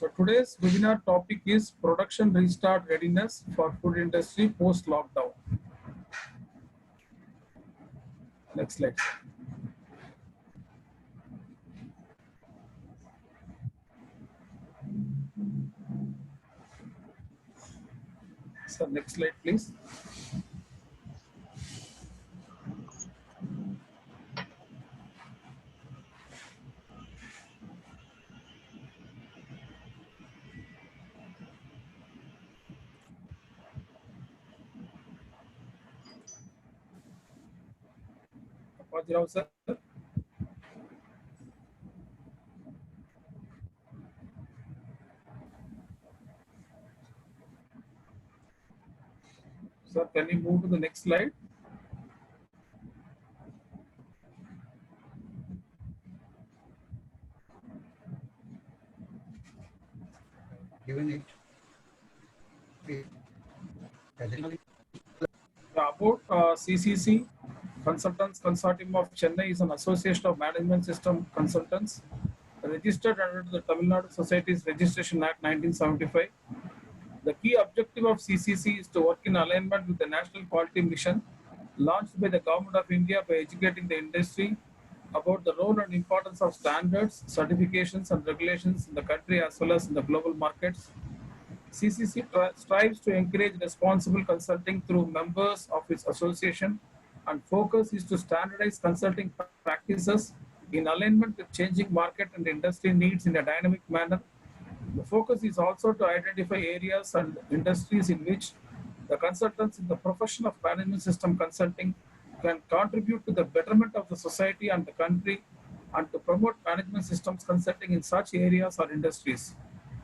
So today's webinar topic is production restart readiness for food industry post lockdown. Next slide. So next slide, please. Apajirao sir. Sir, can you move to the next slide? Given it. About CCC, Consultants Consortium of Chennai is an association of management system consultants registered under the Tamil Nadu Societies Registration Act 1975. The key objective of CCC is to work in alignment with the National Quality Mission launched by the Government of India by educating the industry about the role and importance of standards, certifications and regulations in the country as well as in the global markets. CCC strives to encourage responsible consulting through members of its association, and focus is to standardize consulting practices in alignment with changing market and industry needs in a dynamic manner. The focus is also to identify areas and industries in which the consultants in the profession of management system consulting can contribute to the betterment of the society and the country, and to promote management systems consulting in such areas or industries.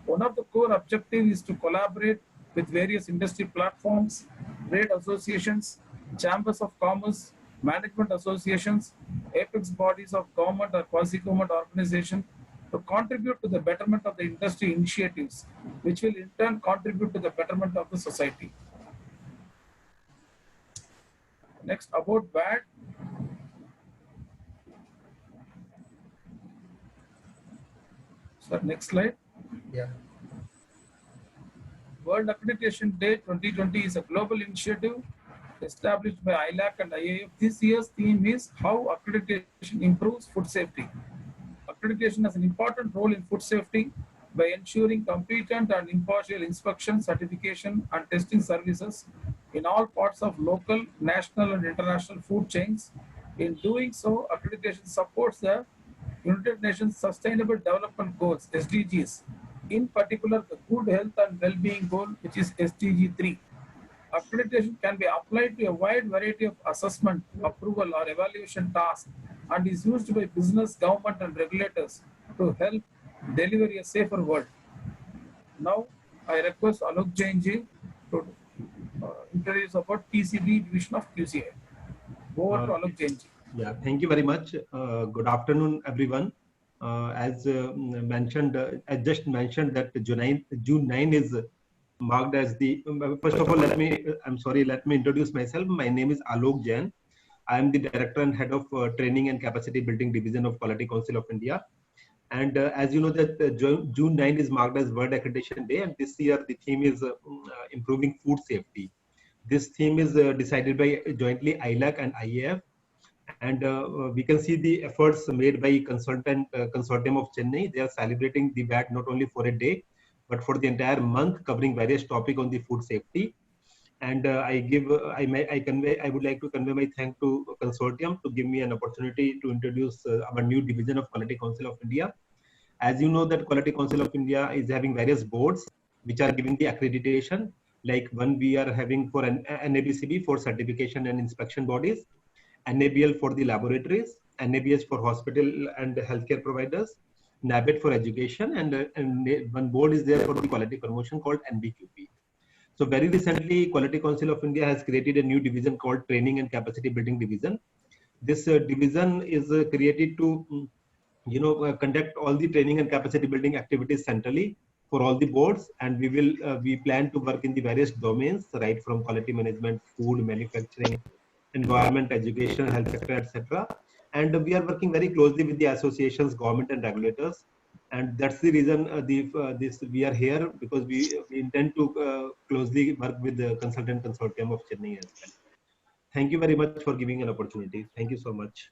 One of the core objectives is to collaborate with various industry platforms, trade associations, chambers of commerce, management associations, apex bodies of government or quasi-government organization to contribute to the betterment of the industry initiatives, which will in turn contribute to the betterment of the society. Next, about VAT. Sir, next slide. Yeah. World Accreditation Day 2020 is a global initiative established by ILAC and IAF. This year's theme is how accreditation improves food safety. Accreditation has an important role in food safety by ensuring competent and impartial inspection, certification, and testing services in all parts of local, national, and international food chains. In doing so, accreditation supports the United Nations Sustainable Development Goals, SDGs, in particular the Good Health and Well-being Goal, which is SDG 3. Accreditation can be applied to a wide variety of assessment, approval, or evaluation tasks and is used by business, government, and regulators to help deliver a safer world. Now, I request Alok Jain ji to introduce about TCB division of QCI. Over to Alok Jain ji. Yeah, thank you very much. Good afternoon, everyone. As mentioned, I just mentioned that June 9 is marked as the, first of all, let me introduce myself. My name is Alok Jain. I am the Director and Head of Training and Capacity Building Division of Quality Council of India. And as you know that June 9 is marked as World Accreditation Day, and this year the theme is improving food safety. This theme is decided by jointly ILAC and IAF. And we can see the efforts made by consortium of Chennai. They are celebrating the VAT not only for a day, but for the entire month, covering various topics on the food safety. And I would like to convey my thanks to consortium to give me an opportunity to introduce our new division of Quality Council of India. As you know that Quality Council of India is having various boards which are giving the accreditation. Like one we are having for an NABCB for certification and inspection bodies, NABL for the laboratories, NABS for hospital and healthcare providers, NABET for education, and one board is there for the quality promotion called NBQP. So very recently, Quality Council of India has created a new division called Training and Capacity Building Division. This division is created to, conduct all the training and capacity building activities centrally for all the boards, and we plan to work in the various domains, right from quality management, food, manufacturing, environment, education, health sector, etc. And we are working very closely with the associations, government and regulators And that's the reason this we are here, because we intend to closely work with the consultant consortium of Chennai as well. Thank you very much for giving an opportunity. Thank you so much.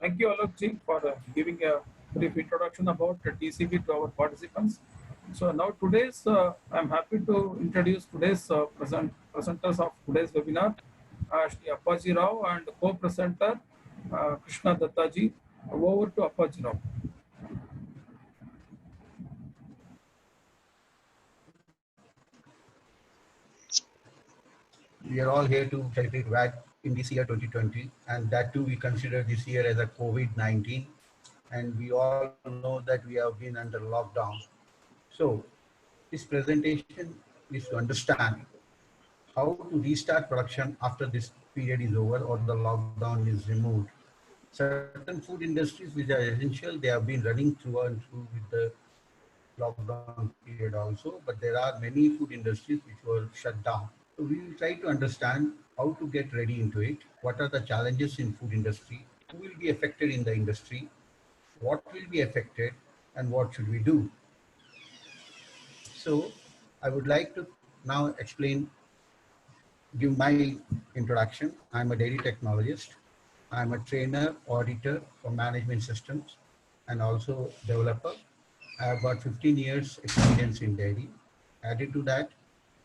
Thank you, Alok ji, for giving a brief introduction about TCB to our participants. So now I'm happy to introduce today's presenters of today's webinar, Shri Appaji Rao and co-presenter Krishna Dattaji. Over to Appaji Rao. We are all here to celebrate VAT in this year 2020, and that too we consider this year as a COVID-19, and we all know that we have been under lockdown. So this presentation is to understand how to restart production after this period is over or the lockdown is removed. Certain food industries which are essential, they have been running through and through with the lockdown period also, but there are many food industries which were shut down. So we will try to understand how to get ready into it. What are the challenges in food industry? Who will be affected in the industry? What will be affected and what should we do? So I would like to now give my introduction. I'm a dairy technologist. I'm a trainer, auditor for management systems, and also developer. I have got 15 years experience in dairy. Added to that,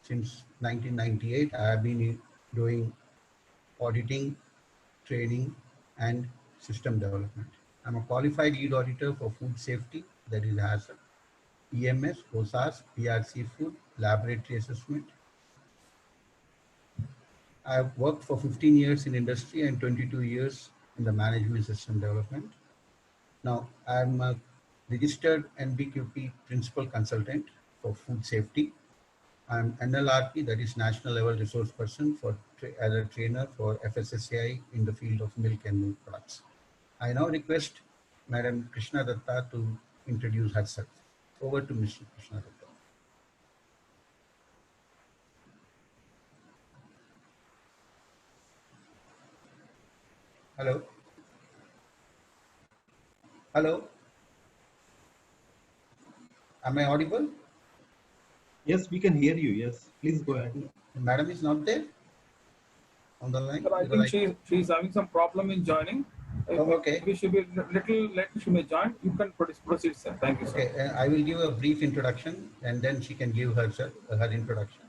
since 1998, I have been doing auditing, training, and system development. I'm a qualified lead auditor for food safety, that is HACCP, EMS, OSAS, PRC food, laboratory assessment. I have worked for 15 years in industry and 22 years in the management system development. Now, I'm a registered NBQP principal consultant for food safety. I'm NLRP, that is National Level Resource Person, as a trainer for FSSAI in the field of milk and milk products. I now request Madam Krishna Datta to introduce herself. Over to Mr. Krishna Datta. Hello. Hello. Am I audible? Yes, we can hear you. Yes, please go ahead. Madam is not there on the line? Sir, I think she's having some problem in joining. Okay. We should be little late. She may join. You can proceed, sir. Thank you, sir. Okay, I will give a brief introduction and then she can give her introduction.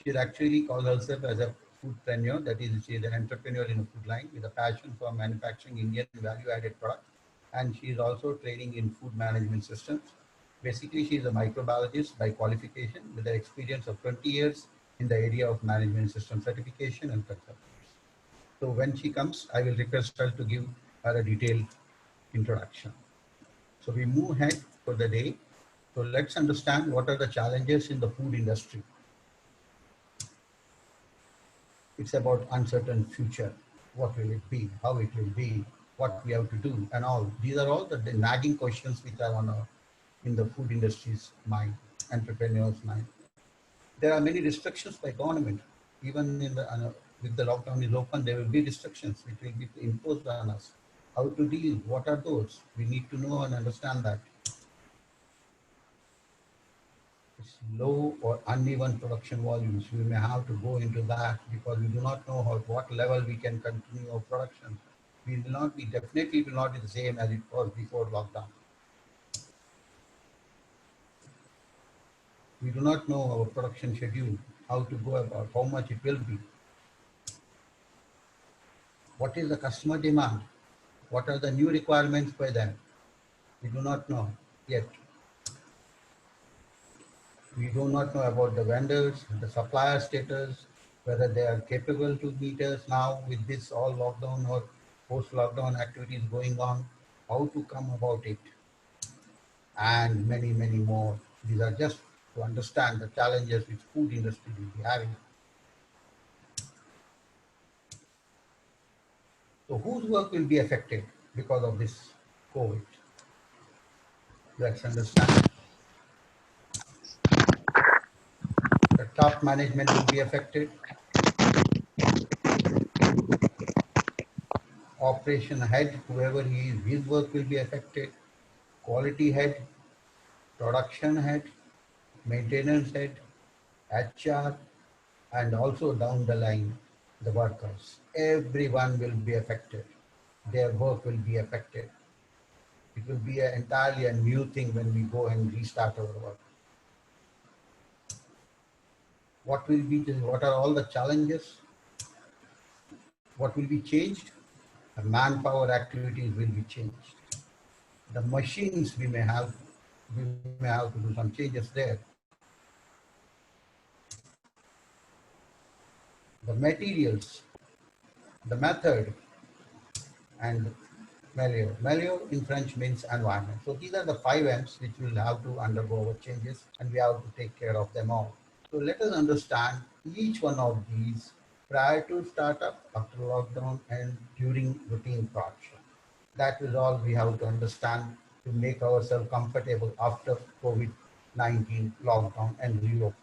She actually calls herself as a foodpreneur, that is, she is an entrepreneur in a food line with a passion for manufacturing Indian value-added products, and she is also training in food management systems. Basically, she is a microbiologist by qualification with an experience of 20 years in the area of management system certification and consulting. So when she comes, I will request her to give her a detailed introduction. So we move ahead for the day. So let's understand what are the challenges in the food industry. It's about uncertain future. What will it be? How it will be? What we have to do and all. These are all the nagging questions which are in the food industry's mind, entrepreneurs' mind. There are many restrictions by government. Even in with the lockdown is open, there will be restrictions which will be imposed on us. How to deal? What are those? We need to know and understand that. It's low or uneven production volumes. We may have to go into that because we do not know at what level we can continue our production. We will not be, definitely will not be the same as it was before lockdown. We do not know our production schedule, how to go about, how much it will be. What is the customer demand? What are the new requirements by them? We do not know yet. We do not know about the vendors, the supplier status, whether they are capable to meet us now with this all lockdown or post-lockdown activities going on, how to come about it, and many, many more. These are just to understand the challenges which food industry will be having. So whose work will be affected because of this COVID? Let's understand. The top management will be affected. Operation head, whoever he is, his work will be affected. quality head, production head, maintenance head, HR, and also down the line, the workers. Everyone will be affected. Their work will be affected. It will be entirely a new thing when we go and restart our work. What are all the challenges? What will be changed? The manpower activities will be changed. The machines we may have to do some changes there. The materials, the method, and milieu. Milieu in French means environment. So these are the 5 M's which will have to undergo our changes, and we have to take care of them all. So let us understand each one of these prior to startup, after lockdown, and during routine production. That is all we have to understand to make ourselves comfortable after COVID-19 lockdown and reopen.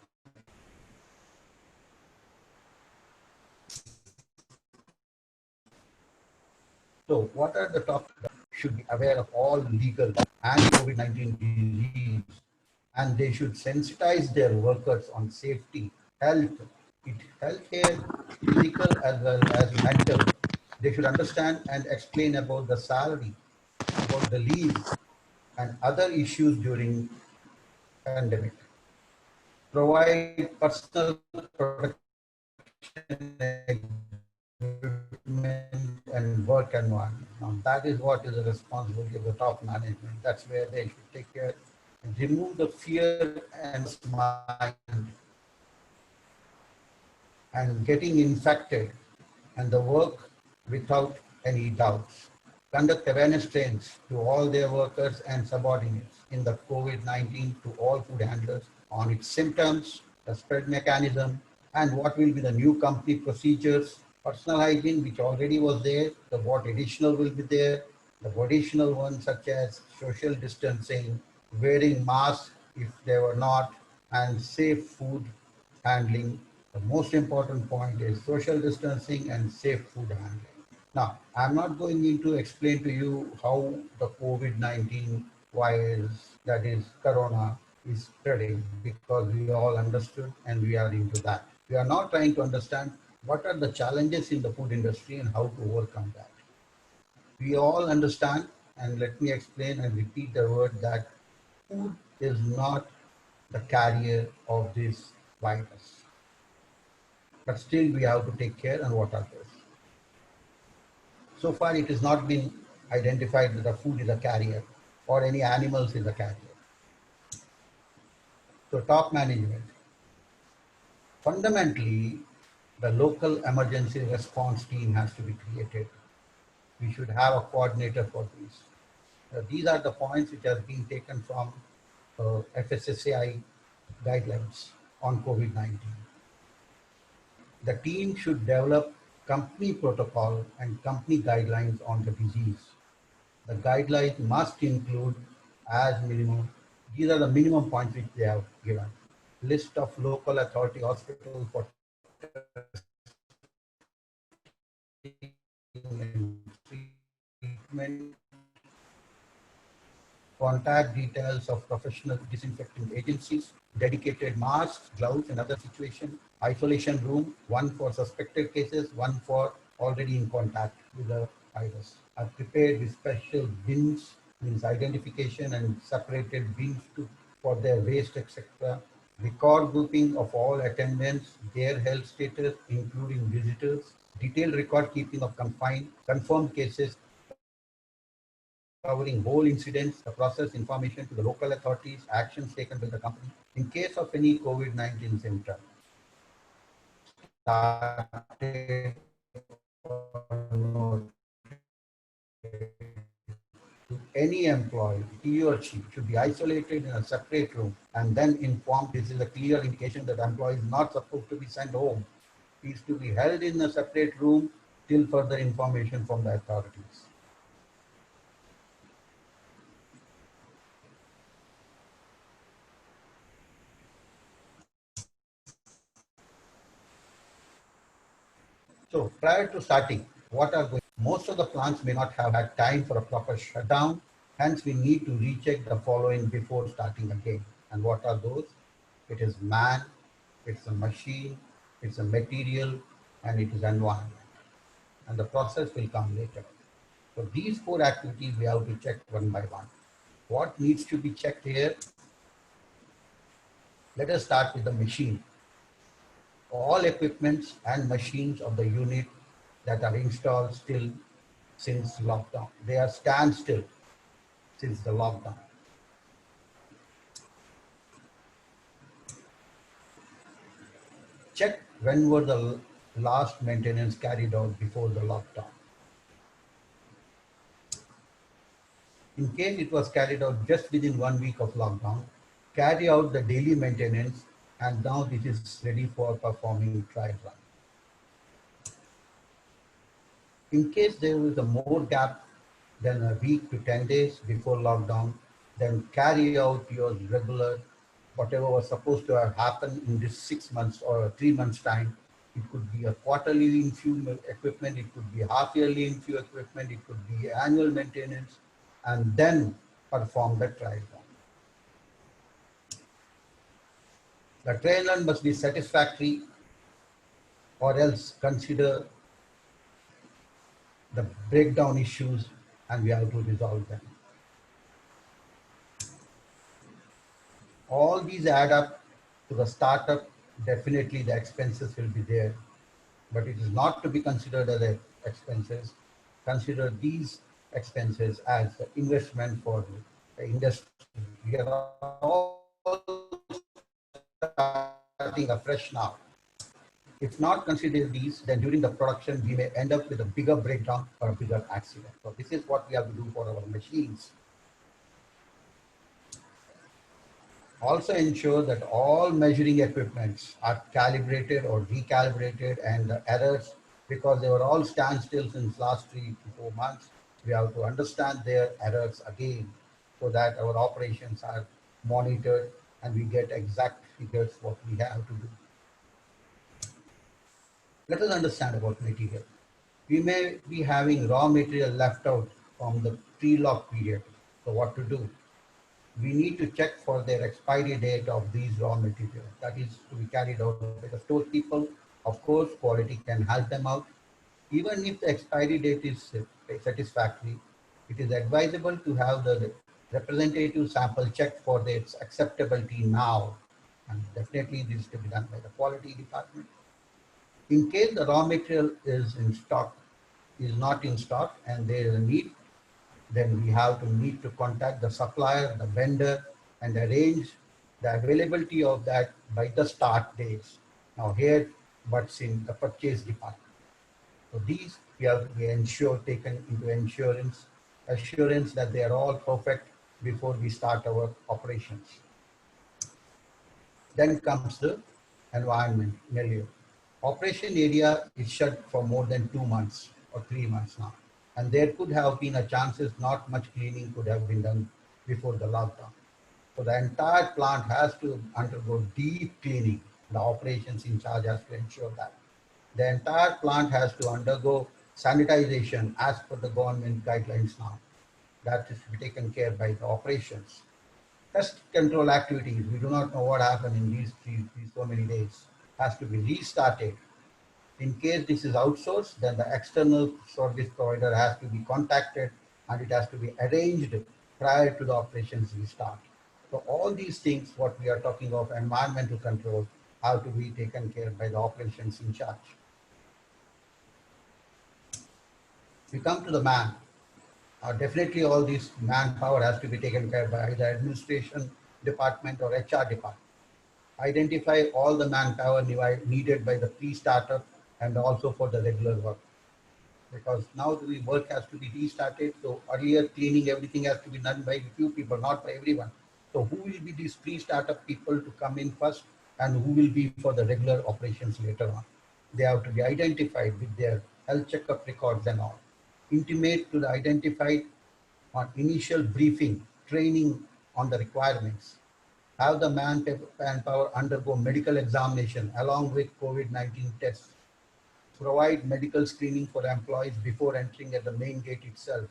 So what are the topics that should be aware of all legal and COVID-19 disease, and they should sensitize their workers on safety, health, healthcare, physical as well as mental. They should understand and explain about the salary, about the leave, and other issues during pandemic. Provide personal protection and work environment. Now that is what is the responsibility of the top management. That's where they should take care and remove the fear and mind and getting infected and the work without any doubts. Conduct awareness trainings to all their workers and subordinates in the COVID-19 to all food handlers on its symptoms, the spread mechanism, and what will be the new company procedures, personal hygiene, which already was there, the what additional will be there, the additional ones such as social distancing, wearing masks if they were not, and safe food handling. The most important point is social distancing and safe food handling. Now, I'm not going into explain to you how the COVID-19 virus, that is Corona, is spreading because we all understood and we are into that. We are now trying to understand what are the challenges in the food industry and how to overcome that. We all understand, and let me explain and repeat the word that food is not the carrier of this virus. But still we have to take care and what are those. So far, it has not been identified that the food is a carrier or any animals is a carrier. So top management. Fundamentally, the local emergency response team has to be created. We should have a coordinator for these. These are the points which are being taken from FSSAI guidelines on COVID-19. The team should develop company protocol and company guidelines on the disease. The guidelines must include as minimum, these are the minimum points which they have given. List of local authority hospitals for treatment, contact details of professional disinfecting agencies, dedicated masks, gloves, and other situation, isolation room, one for suspected cases, one for already in contact with the virus. I've prepared with special bins, means identification and separated bins for their waste, etc. Record grouping of all attendants, their health status, including visitors, detailed record keeping of confirmed cases, covering whole incidents, the process information to the local authorities, actions taken by the company in case of any COVID-19 symptom. Any employee, he or she should be isolated in a separate room and then informed. This is a clear indication that the employee is not supposed to be sent home. He is to be held in a separate room till further information from the authorities. So prior to starting, most of the plants may not have had time for a proper shutdown Hence, we need to recheck the following before starting again. And what are those? It is man, it's a machine, it's a material, and it is environment. And the process will come later. So these 4 activities we have to check one by one. What needs to be checked here? Let us start with the machine. All equipments and machines of the unit that are installed still since lockdown. They are standstill since the lockdown. Check when were the last maintenance carried out before the lockdown. In case it was carried out just within 1 week of lockdown, carry out the daily maintenance, and now this is ready for performing trial run. In case there is a more gap than a week to 10 days before lockdown, then carry out your regular, whatever was supposed to have happened in this 6 months or 3 months time. It could be a quarterly infew equipment, it could be half yearly infew equipment, it could be annual maintenance, and then perform the trial run. The trial run must be satisfactory, or else consider the breakdown issues and we have to resolve them. All these add up to the startup. Definitely the expenses will be there, but it is not to be considered as expenses. Consider these expenses as investment for the industry. We are all starting afresh now. If not consider these, then during the production, we may end up with a bigger breakdown or a bigger accident. So this is what we have to do for our machines. Also ensure that all measuring equipments are calibrated or recalibrated, and the errors, because they were all standstill since last 3 to 4 months, we have to understand their errors again so that our operations are monitored and we get exact figures what we have to do. Let us understand about material. We may be having raw material left out from the pre-lock period. So what to do? We need to check for their expiry date of these raw materials. That is to be carried out by the store people. Of course, quality can help them out. Even if the expiry date is satisfactory, it is advisable to have the representative sample checked for its acceptability now. And definitely this is to be done by the quality department. In case the raw material is in stock, is not in stock, and there is a need, then we have to need to contact the supplier, the vendor, and arrange the availability of that by the start days. Now here, what's in the purchase department. So these we have to be taken into assurance that they are all perfect before we start our operations. Then comes the environment milieu. Operation area is shut for more than 2 months or 3 months now. And there could have been a chances not much cleaning could have been done before the lockdown. So the entire plant has to undergo deep cleaning. The operations in charge has to ensure that. The entire plant has to undergo sanitization as per the government guidelines now. That is to be taken care by the operations. Pest control activities, we do not know what happened in these so many days, has to be restarted. In case this is outsourced, then the external service provider has to be contacted and it has to be arranged prior to the operations restart. So all these things, what we are talking of environmental control, have to be taken care by the operations in charge. We come to the man. Definitely all this manpower has to be taken care by either administration department or HR department. Identify all the manpower needed by the pre-startup and also for the regular work. Because now the work has to be restarted. So earlier cleaning, everything has to be done by a few people, not by everyone. So who will be these pre-startup people to come in first and who will be for the regular operations later on? They have to be identified with their health checkup records and all. Intimate to the identified on initial briefing, training on the requirements. Have the manpower undergo medical examination along with COVID-19 tests. Provide medical screening for employees before entering at the main gate itself.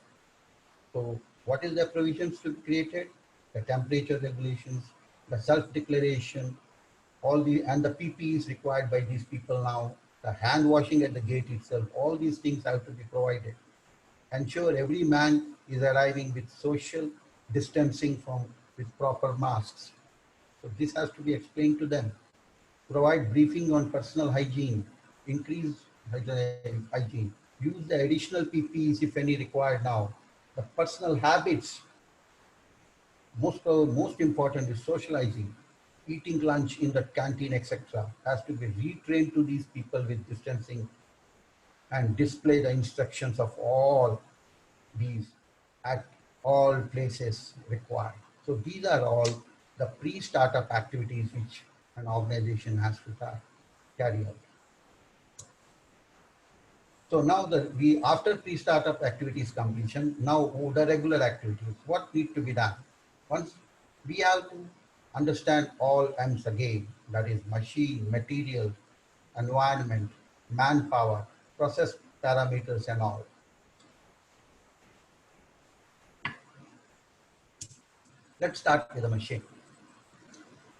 So What is the provisions to be created? The temperature regulations, the self-declaration, and the PPEs required by these people now, the hand washing at the gate itself, all these things have to be provided. Ensure every man is arriving with social distancing with proper masks. So this has to be explained to them. Provide briefing on personal hygiene, increase hygiene, use the additional PPEs if any required now. The personal habits, most important is socializing, eating lunch in the canteen, etc. has to be retrained to these people with distancing and display the instructions of all these at all places required. So these are all the pre-startup activities which an organization has to carry out. So now after pre-startup activities completion, now the regular activities, what need to be done? Once we have to understand all M's again, that is machine, material, environment, manpower, process parameters and all. Let's start with the machine.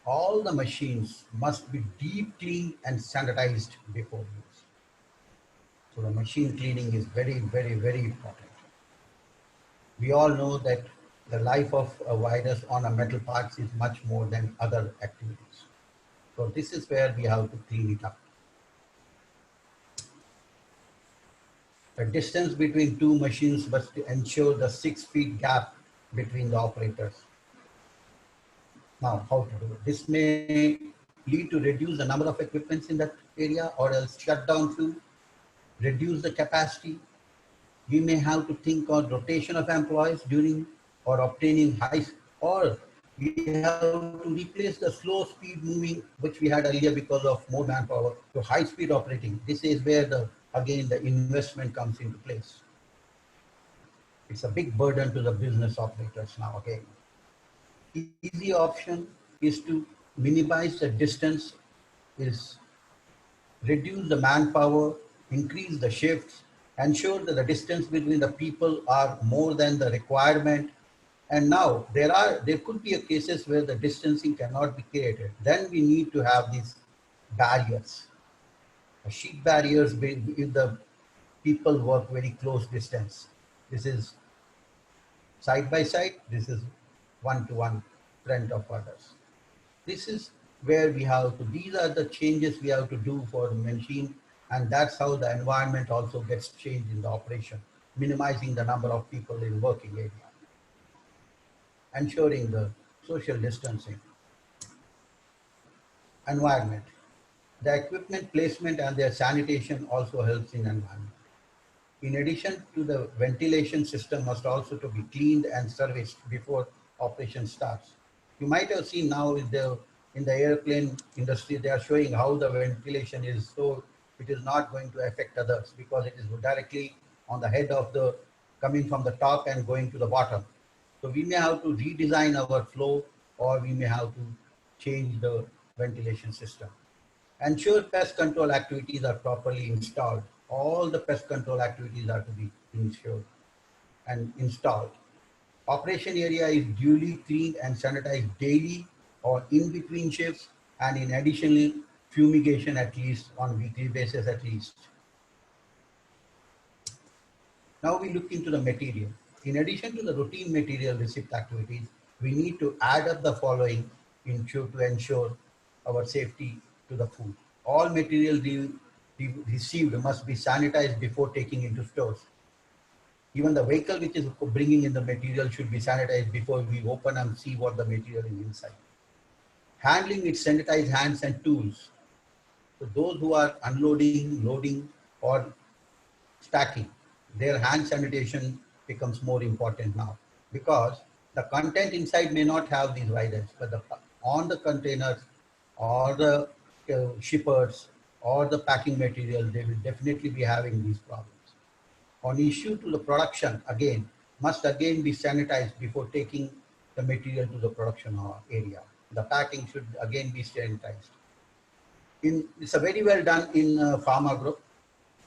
All the machines must be deep cleaned and sanitized before use. So the machine cleaning is very, very, very important. We all know that the life of a virus on a metal parts is much more than other activities. So this is where we have to clean it up. The distance between two machines must ensure the 6 feet gap between the operators. Now, how to do it? This may lead to reduce the number of equipments in that area or else shut down flow, reduce the capacity. We may have to think on rotation of employees during or obtaining or we have to replace the slow speed moving, which we had earlier because of more manpower, to high speed operating. This is where again the investment comes into place. It's a big burden to the business operators now again. Easy option is to minimize the distance, is reduce the manpower, increase the shifts, ensure that the distance between the people are more than the requirement. And now there could be cases where the distancing cannot be created. Then we need to have these barriers, sheet barriers if the people work very close distance. This is side by side, this is one-to-one front of others. This is where we have to, these are the changes we have to do for the machine, and that's how the environment also gets changed in the operation, minimizing the number of people in working area, ensuring the social distancing. Environment. The equipment placement and their sanitation also helps in environment. In addition to the ventilation system must also to be cleaned and serviced before operation starts. You might have seen now in the airplane industry, they are showing how the ventilation is, so it is not going to affect others because it is directly on the head of coming from the top and going to the bottom. So we may have to redesign our flow, or we may have to change the ventilation system. Ensure pest control activities are properly installed. All the pest control activities are to be ensured and installed. Operation area is duly cleaned and sanitized daily or in between shifts, and in additionally fumigation at least on weekly basis at least. Now we look into the material. In addition to the routine material receipt activities, we need to add up the following to ensure our safety to the food. All material received must be sanitized before taking into stores. Even the vehicle which is bringing in the material should be sanitized before we open and see what the material is inside. Handling with sanitized hands and tools. So those who are unloading, loading, or stacking, their hand sanitation becomes more important now, because the content inside may not have these viruses, but on the containers or the shippers or the packing material, they will definitely be having these problems. On issue to the production, again, must again be sanitized before taking the material to the production area. The packing should again be sanitized. It's a very well done in pharma group.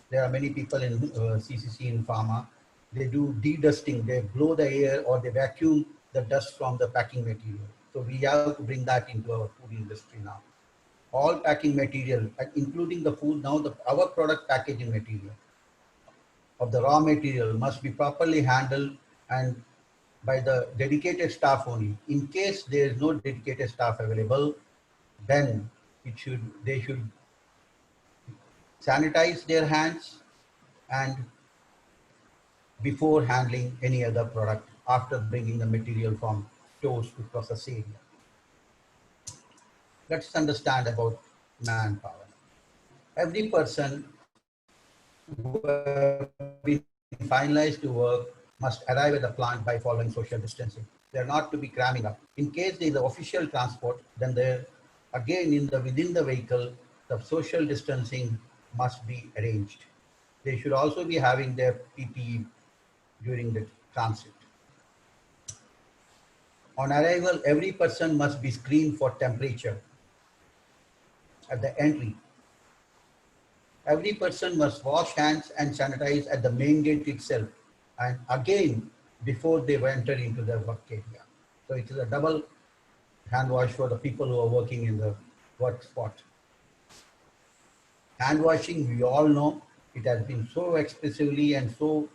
There are many people in CCC in pharma. they do de-dusting, they blow the air or they vacuum the dust from the packing material. So we have to bring that into our food industry now. All packing material, including the food, now our product packaging material of the raw material must be properly handled and by the dedicated staff only. In case there is no dedicated staff available, then they should sanitize their hands and before handling any other product after bringing the material from stores to process area. Let's understand about manpower. Every person who have been finalized to work must arrive at the plant by following social distancing. They're not to be cramming up. In case there is official transport, then there again within the vehicle, the social distancing must be arranged. They should also be having their PPE during the transit. On arrival, every person must be screened for temperature at the entry. Every person must wash hands and sanitize at the main gate itself and again before they enter into their work area. So it is a double hand wash for the people who are working in the work spot. Hand washing, we all know, it has been so expressively and so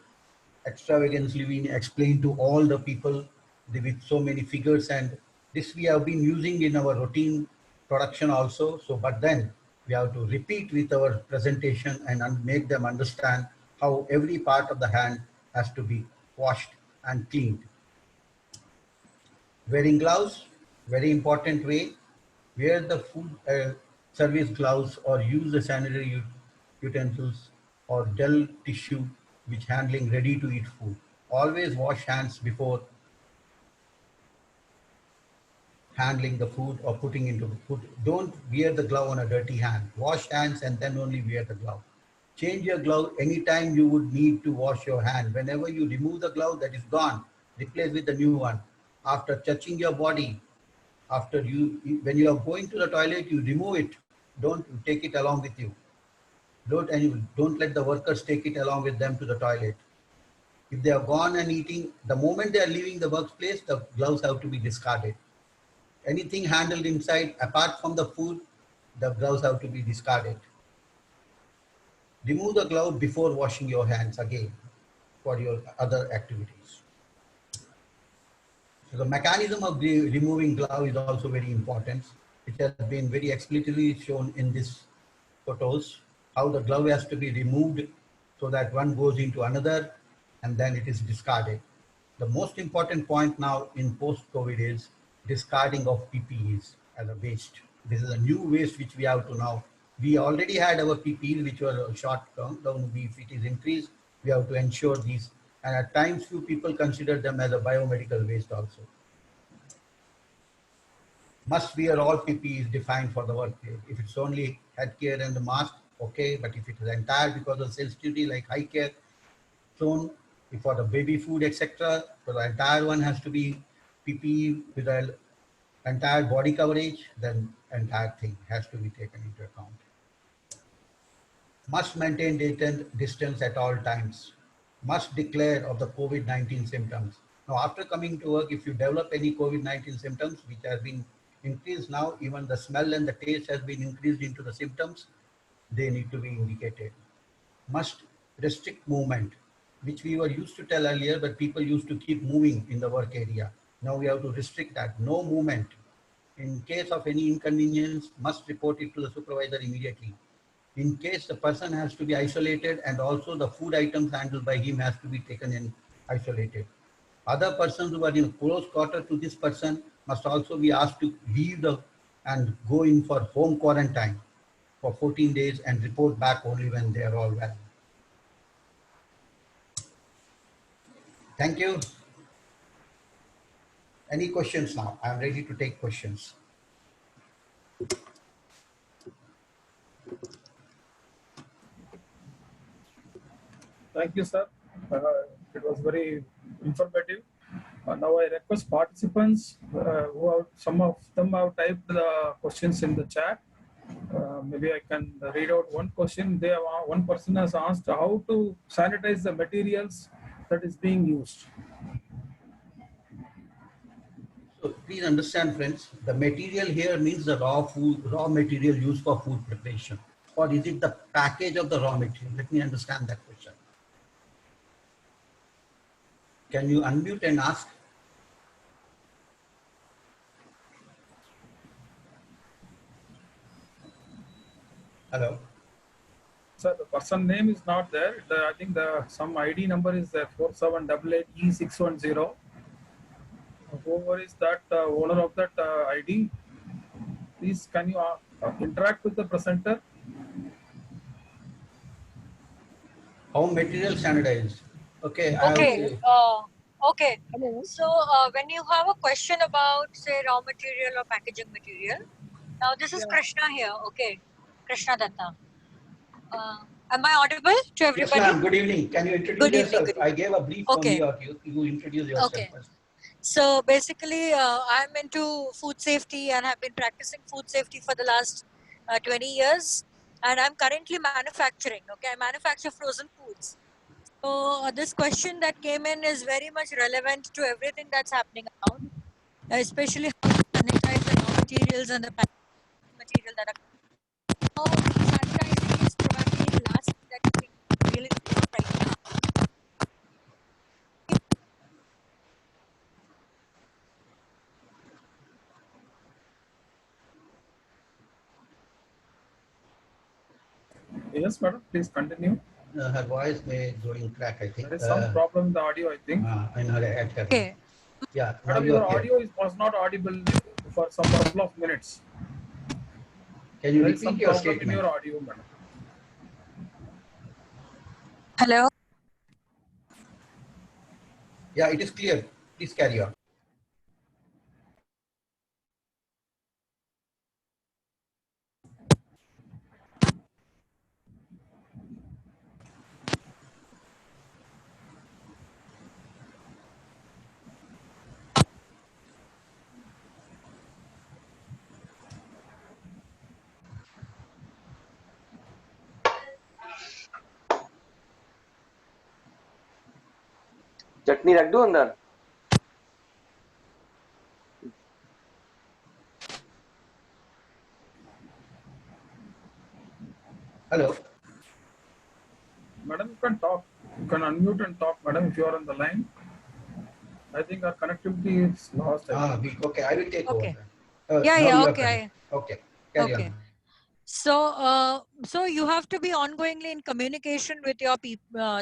extravagantly been explained to all the people with so many figures, and this we have been using in our routine production also. So, but then we have to repeat with our presentation and make them understand how every part of the hand has to be washed and cleaned. Wearing gloves, very important way. Wear the food service gloves or use the sanitary utensils or gel tissue which handling ready to eat food. Always wash hands before handling the food or putting into the food. Don't wear the glove on a dirty hand. Wash hands and then only wear the glove. Change your glove anytime you would need to wash your hand. Whenever you remove the glove, that is gone. Replace with the new one. After touching your body, when you are going to the toilet, you remove it. Don't take it along with you. Don't let the workers take it along with them to the toilet. If they have gone and eating, the moment they are leaving the workplace, the gloves have to be discarded. Anything handled inside, apart from the food, the gloves have to be discarded. Remove the glove before washing your hands again for your other activities. So the mechanism of removing glove is also very important. It has been very explicitly shown in these photos, how the glove has to be removed so that one goes into another and then it is discarded. The most important point now in post-COVID is discarding of PPEs as a waste. This is a new waste which we have to now. We already had our PPEs which were short term. If it is increased, we have to ensure these. And at times, few people consider them as a biomedical waste also. Must wear all PPEs defined for the workplace. If it's only headgear and the mask, okay. But if it is entire because of sensitivity like high care zone, for the baby food, etc., so the entire one has to be PPE with the entire body coverage, then entire thing has to be taken into account. Must maintain distance at all times. Must declare of the COVID-19 symptoms. Now, after coming to work, if you develop any COVID-19 symptoms, which has been increased now, even the smell and the taste has been increased into the symptoms, they need to be indicated. Must restrict movement, which we were used to tell earlier, but people used to keep moving in the work area. Now we have to restrict that, no movement. In case of any inconvenience, must report it to the supervisor immediately. In case the person has to be isolated and also the food items handled by him has to be taken in isolated. Other persons who are in close quarter to this person must also be asked to leave and go in for home quarantine for 14 days and report back only when they are all well. Thank you. Any questions now? I am ready to take questions. Thank you, sir. It was very informative. Now I request participants who have, some of them have typed the questions in the chat. Maybe I can read out one question. One person has asked how to sanitize the materials that is being used. So please understand, friends, the material here means the raw food, raw material used for food preparation, or is it the package of the raw material? Let me understand that question. Can you unmute and ask? Hello. So the person name is not there. I think some ID number is there, 4788E610. Whoever is that owner of that ID, please can you interact with the presenter? How material standardized? Okay, I have Okay. to, Okay. So when you have a question about, say, raw material or packaging material, now this is Krishna here. Okay, Krishna Datta. Am I audible to yes, everybody? ma'am. Good evening. Can you introduce Good evening, yourself? good I gave a brief Okay. only. You introduce yourself Okay. first. So basically, I'm into food safety and have been practicing food safety for the last 20 years. And I'm currently manufacturing. Okay, I manufacture frozen foods. So this question that came in is very much relevant to everything that's happening around, especially how to sanitize the raw materials and the packaging material that are. So sanitizing is probably the last thing that we really do right now. Yes, madam, please continue. Her voice may go in crack, I think. There is some problem in the audio, I think. In her head. Okay. Yeah, now Madam, you your are clear. audio was not audible for some couple of minutes. Can you There is some repeat your problem in statement? your audio, madam. Hello. Yeah, it is clear. Please carry on. चटनी रख दूं अंदर Hello. Madam, you can talk. You can unmute and talk, madam, if you are on the line. I think our connectivity is lost. Okay, I will take Okay. over. Yeah, Now yeah, you are okay. connected. Okay, carry Okay. on. So you have to be ongoingly in communication with your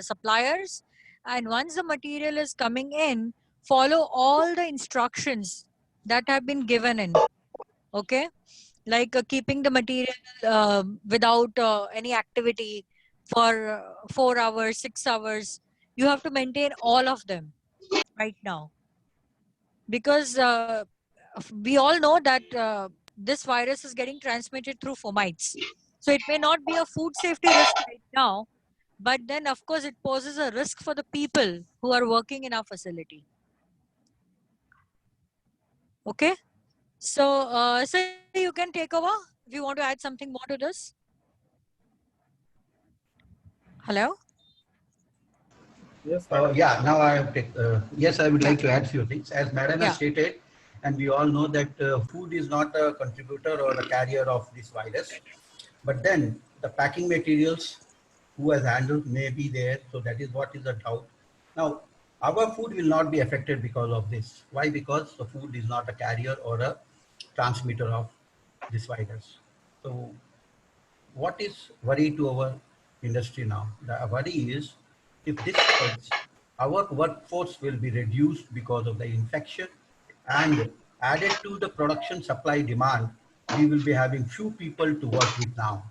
suppliers, and once the material is coming in, follow all the instructions that have been given in. Okay, like keeping the material without any activity for 4 hours, 6 hours. You have to maintain all of them right now, because we all know that this virus is getting transmitted through fomites. So it may not be a food safety risk right now, but then of course it poses a risk for the people who are working in our facility. Okay, so you can take over if you want to add something more to this. Hello. Yes, madam. Yeah, now I have yes, I would like to add few things. As Madam has Yeah. stated, and we all know that food is not a contributor or a carrier of this virus, but then the packing materials who has handled may be there. So that is what is the doubt. Now, our food will not be affected because of this. Why? Because the food is not a carrier or a transmitter of this virus. So what is worry to our industry now? The worry is if this spreads, our workforce will be reduced because of the infection, and added to the production supply demand, we will be having few people to work with now.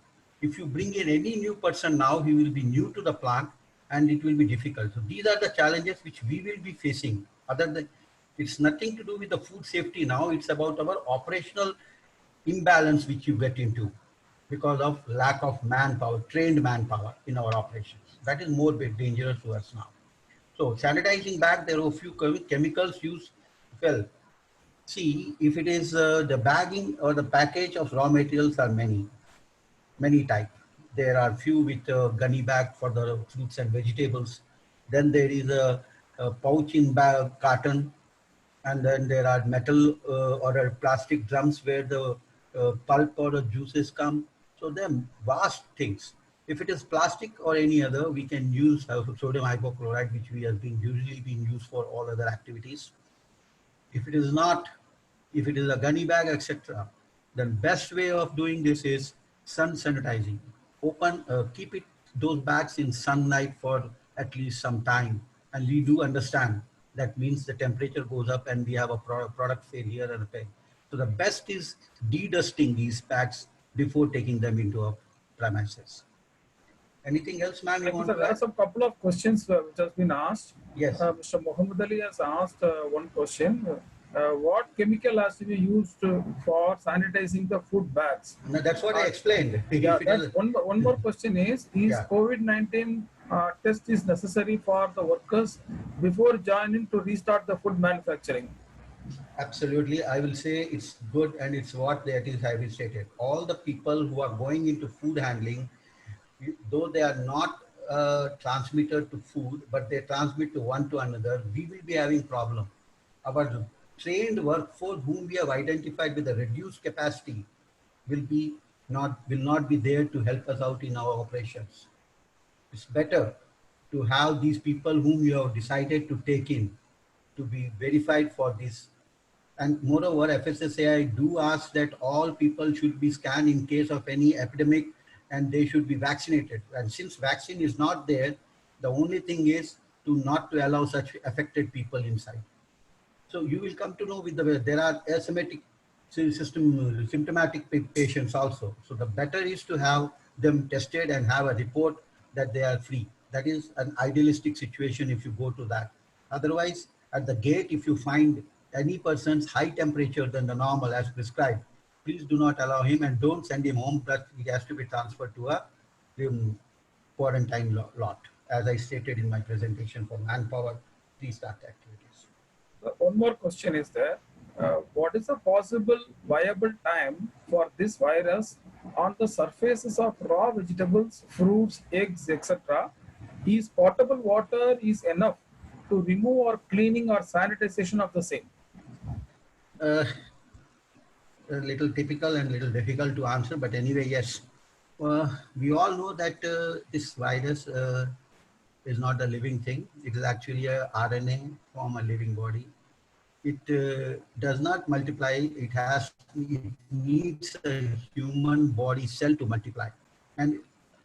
If you bring in any new person now, he will be new to the plant and it will be difficult. So these are the challenges which we will be facing. Other than, it's nothing to do with the food safety now, it's about our operational imbalance which you get into because of lack of manpower, trained manpower in our operations. That is more dangerous to us now. So sanitizing bag, there are a few chemicals used. Well, see, if it is the bagging or the package of raw materials are many types. There are few with gunny bag for the fruits and vegetables. Then there is a pouch in bag carton, and then there are metal or plastic drums where the pulp or the juices come. So they're vast things. If it is plastic or any other, we can use sodium hypochlorite, which we have been usually been used for all other activities. If it is not, if it is a gunny bag, etc., then best way of doing this is sun sanitizing. Keep it those bags in sunlight for at least some time, and we do understand that means the temperature goes up and we have a product failure or repair. So the best is de-dusting these bags before taking them into a premises. Anything else, ma'am, you Thank you, want sir. to There are add? some couple of questions which has been asked. Yes. Mr. Mohammed Ali has asked one question. What chemical has to be used for sanitizing the food bags? No, that's what I explained. Yeah, If it that's is, one more question is yeah. COVID-19 test is necessary for the workers before joining to restart the food manufacturing? Absolutely. I will say it's good and it's what that is I will stated. All the people who are going into food handling, though they are not transmitted to food, but they transmit to one to another, we will be having problem. Our trained workforce whom we have identified with a reduced capacity will not be there to help us out in our operations. It's better to have these people whom you have decided to take in to be verified for this. And moreover, FSSAI do ask that all people should be scanned in case of any epidemic, and they should be vaccinated. And since vaccine is not there, the only thing is not to allow such affected people inside. So you will come to know with there are symptomatic patients also. So the better is to have them tested and have a report that they are free. That is an idealistic situation if you go to that. Otherwise, at the gate, if you find any person's high temperature than the normal as prescribed, please do not allow him and don't send him home, but he has to be transferred to a quarantine lot, as I stated in my presentation for manpower restart activities. One more question is there. What is the possible viable time for this virus on the surfaces of raw vegetables, fruits, eggs, etc.? Is potable water is enough to remove or cleaning or sanitization of the same? A little typical and little difficult to answer, but anyway, yes. We all know that this virus is not a living thing. It is actually a RNA from a living body. It does not multiply. It needs a human body cell to multiply. And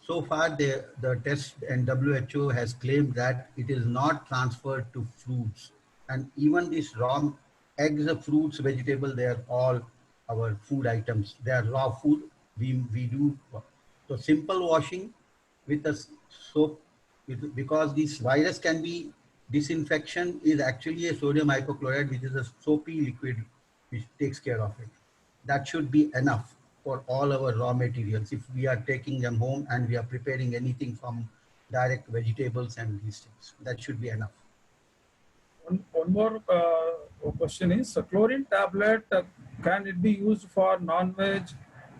so far, the test and WHO has claimed that it is not transferred to fruits. And even these raw eggs, fruits, vegetables, they are all our food items. They are raw food. We do so simple washing with a soap, because this virus can be disinfection is actually a sodium hypochlorite, which is a soapy liquid which takes care of it. That should be enough for all our raw materials if we are taking them home and we are preparing anything from direct vegetables and these things. That should be enough. One more question is, chlorine tablet, can it be used for non-veg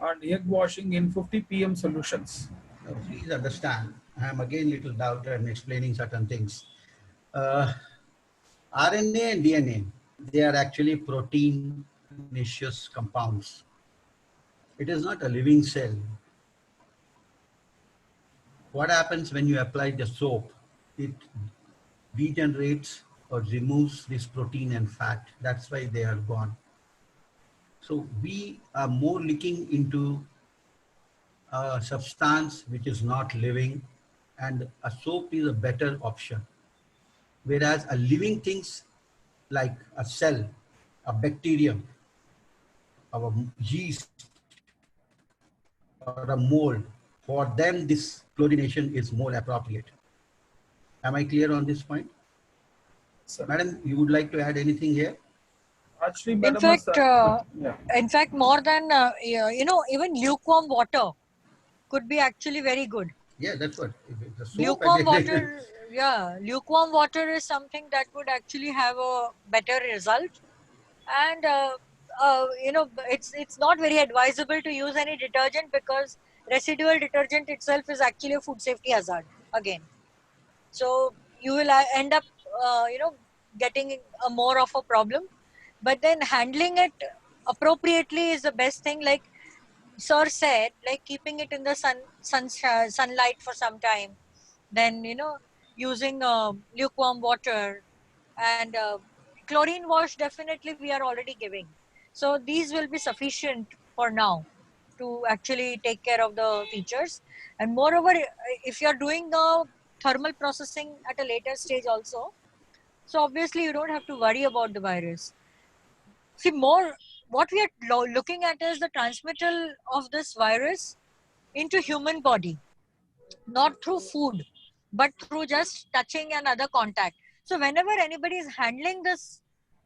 and egg washing in 50 ppm solutions? Now, please understand, I am again little doubter and explaining certain things. RNA and DNA, they are actually proteinaceous compounds. It is not a living cell. What happens when you apply the soap? It degenerates or removes this protein and fat. That's why they are gone. So we are more looking into a substance which is not living, and a soap is a better option. Whereas a living things like a cell, a bacterium, our yeast, or a mold, for them this chlorination is more appropriate. Am I clear on this point? Sir. Madam, you would like to add anything here? Actually, In Madam, fact, yeah. in fact, more than even lukewarm water could be actually very good. Yeah, that's what. The soap Lukewarm and water, yeah, lukewarm water is something that would actually have a better result. And it's not very advisable to use any detergent, because residual detergent itself is actually a food safety hazard again. So you will end up, getting a more of a problem. But then handling it appropriately is the best thing. Like sir said, like keeping it in the sunlight for some time, then using lukewarm water, and chlorine wash definitely we are already giving. So these will be sufficient for now to actually take care of the features. And moreover, if you're doing the thermal processing at a later stage also, so obviously you don't have to worry about the virus. See, more what we are looking at is the transmittal of this virus into human body, not through food, but through just touching and other contact. So whenever anybody is handling this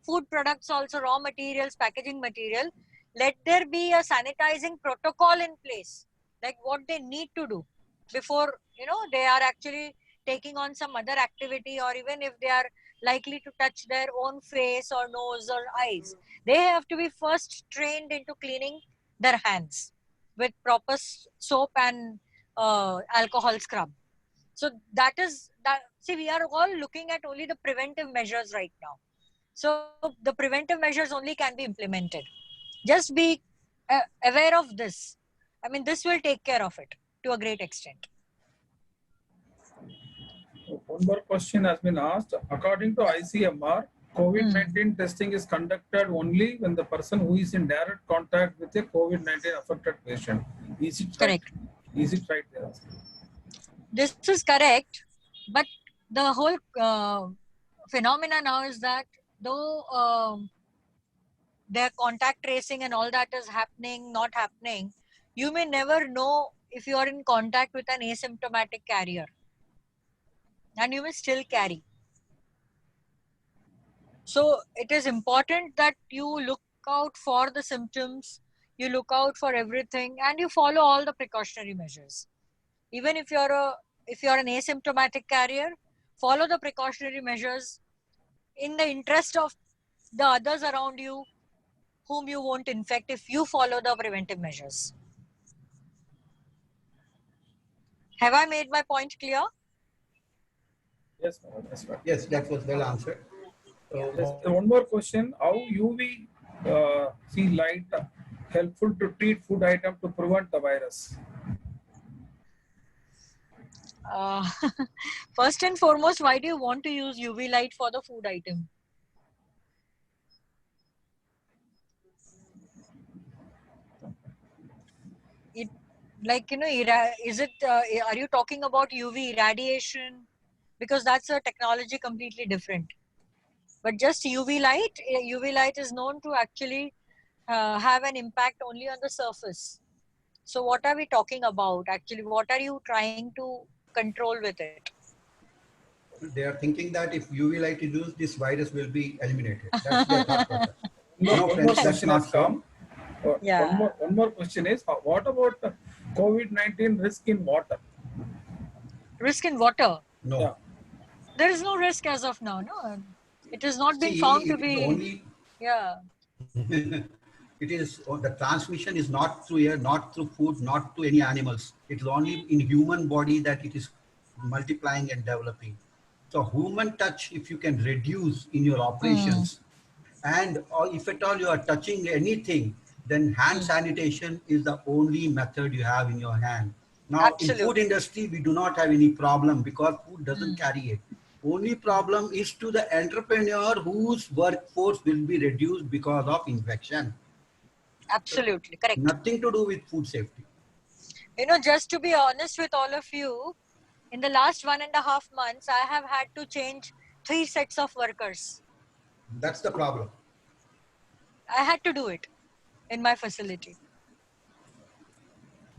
food products, also raw materials, packaging material, let there be a sanitizing protocol in place, like what they need to do before they are actually taking on some other activity, or even if they are likely to touch their own face or nose or eyes, they have to be first trained into cleaning their hands with proper soap and alcohol scrub. So that is that. See, we are all looking at only the preventive measures right now. So the preventive measures only can be implemented. Just be aware of this. I mean, this will take care of it to a great extent. One more question has been asked. According to ICMR, COVID-19 testing is conducted only when the person who is in direct contact with a COVID-19 affected patient. Is it right? Correct. Is it right there? This is correct, but the whole phenomena now is that though their contact tracing and all that is happening, not happening, you may never know if you are in contact with an asymptomatic carrier, and you may still carry. So it is important that you look out for the symptoms, you look out for everything, and you follow all the precautionary measures. Even if you're an asymptomatic carrier, follow the precautionary measures in the interest of the others around you whom you won't infect if you follow the preventive measures. Have I made my point clear? Yes, madam. Yes, madam. Yes, that was well answered. So, Yes, one more question. How UV see light helpful to treat food item to prevent the virus? Uh, First and foremost, why do you want to use UV light for the food item? It, like, is it, are you talking about UV irradiation? Because that's a technology completely different. But just UV light is known to actually have an impact only on the surface. So what are we talking about? Actually, what are you trying to control with it? they are thinking that if UV light is used, this virus will be eliminated. That's their thought process. No, No, one more friends, that's question has not so. come. Yeah. One more question is, what about COVID-19 risk in water? Risk in water. No. Yeah. There is no risk as of now. No, it has not been See, found to it is be. only, Yeah. it is, the transmission is not through air, not through food, not to any animals. It is only in human body that it is multiplying and developing. So human touch, if you can reduce in your operations, and or if at all you are touching anything, then hand sanitation is the only method you have in your hand. Now, in food Absolutely. industry, we do not have any problem because food doesn't carry it. Only problem is to the entrepreneur whose workforce will be reduced because of infection. Absolutely correct. Nothing to do with food safety. Just to be honest with all of you, in the last 1.5 months, I have had to change 3 sets of workers. That's the problem. I had to do it in my facility.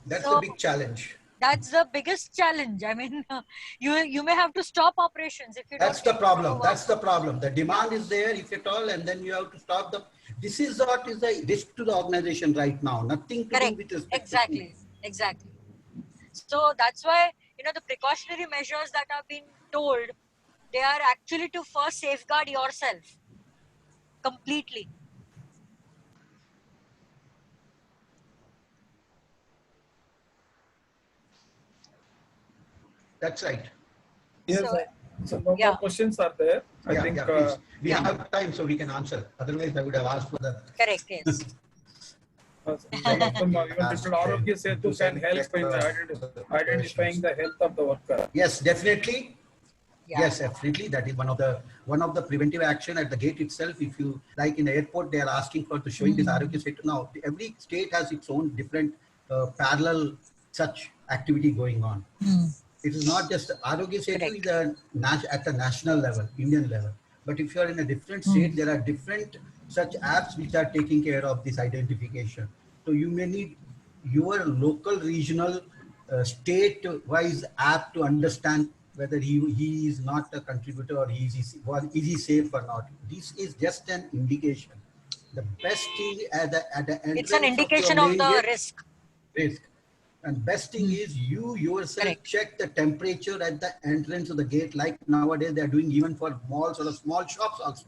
That's the So big challenge. that's the biggest challenge. I mean, you may have to stop operations if you don't That's the get problem. work. That's the problem. The demand is there, if at all, and then you have to stop the. This is what is the risk to the organization right now. Nothing to do Correct. with respect to food. Exactly. So that's why, the precautionary measures that have been told, they are actually to first safeguard yourself completely. That's right. Yes, So So no Yeah. more questions are there. I think please. We have time, so we can answer. Otherwise, I would have asked for the. Correct, yes. some of them are even digital Arogya Setu can help in identifying the health of the worker. Yes, definitely. Yeah. Yes, definitely. That is one of the preventive action at the gate itself. If you like in the airport, they are asking for showing this Arogya Setu. Now, every state has its own different parallel such activity going on. It is not just Arogya Setu is at the national level, Indian level. But if you are in a different state, there are different such apps which are taking care of this identification. So you may need your local, regional, state-wise app to understand whether he is not a contributor or is he safe or not. This is just an indication. The best thing at the entrance It's an indication of the risk. And best thing is you yourself Correct. check the temperature at the entrance of the gate, like nowadays they are doing even for malls or small shops also.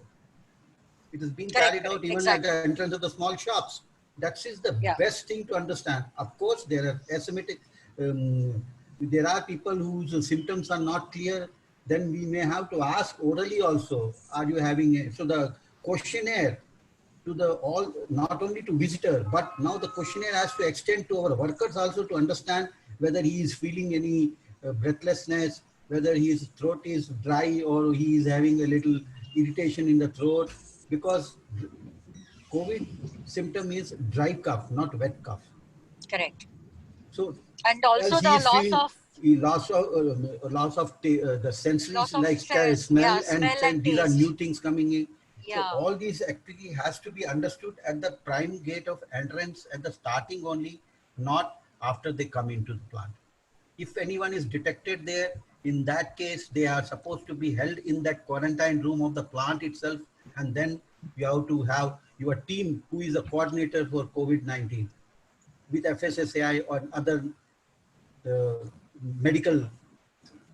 It is being carried out even at the entrance of the small shops. That is the best thing to understand. Of course, there are asymmetric, there are people whose symptoms are not clear. Then we may have to ask orally also, are you having so the questionnaire to not only to visitor, but now the questionnaire has to extend to our workers also to understand whether he is feeling any breathlessness, whether his throat is dry or he is having a little irritation in the throat, because COVID symptom is dry cough, not wet cough. Correct. So, and also the loss of the sensory like smell and these are new things coming in. Yeah. So all these actually has to be understood at the prime gate of entrance at the starting only, not after they come into the plant. If anyone is detected there, in that case, they are supposed to be held in that quarantine room of the plant itself. And then you have to have your team who is a coordinator for COVID-19 with FSSAI or other medical.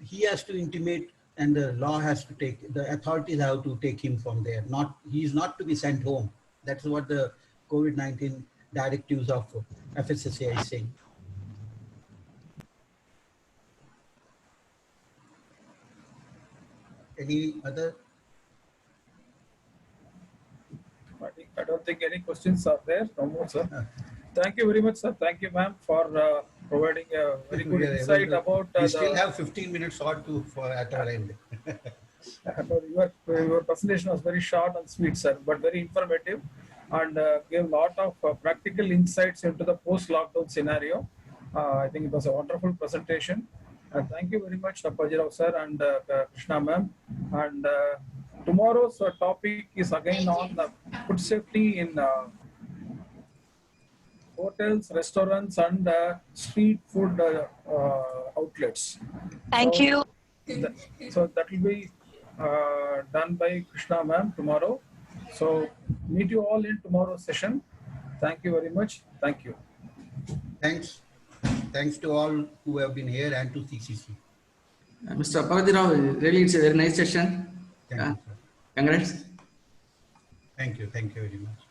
He has to intimate and the law has to the authorities have to take him from there. He is not to be sent home. That's what the COVID-19 directives of FSSAI is saying. Any other? I don't think any questions are there. No more, sir. Thank you very much, sir. Thank you, ma'am, for providing a very good insight about. We still have 15 minutes at our end. Your presentation was very short and sweet, sir, but very informative, and gave a lot of practical insights into the post-lockdown scenario. I think it was a wonderful presentation. Thank you very much, Pajirao sir and Krishna ma'am. And tomorrow's topic is again on the food safety in hotels, restaurants, and street food outlets. Thank you. So that will be done by Krishna ma'am tomorrow. So meet you all in tomorrow's session. Thank you very much. Thank you. Thanks to all who have been here and to CCC. Mr. Pajirao, really it's a very nice session. Thank you, sir. Congrats. Thank you very much.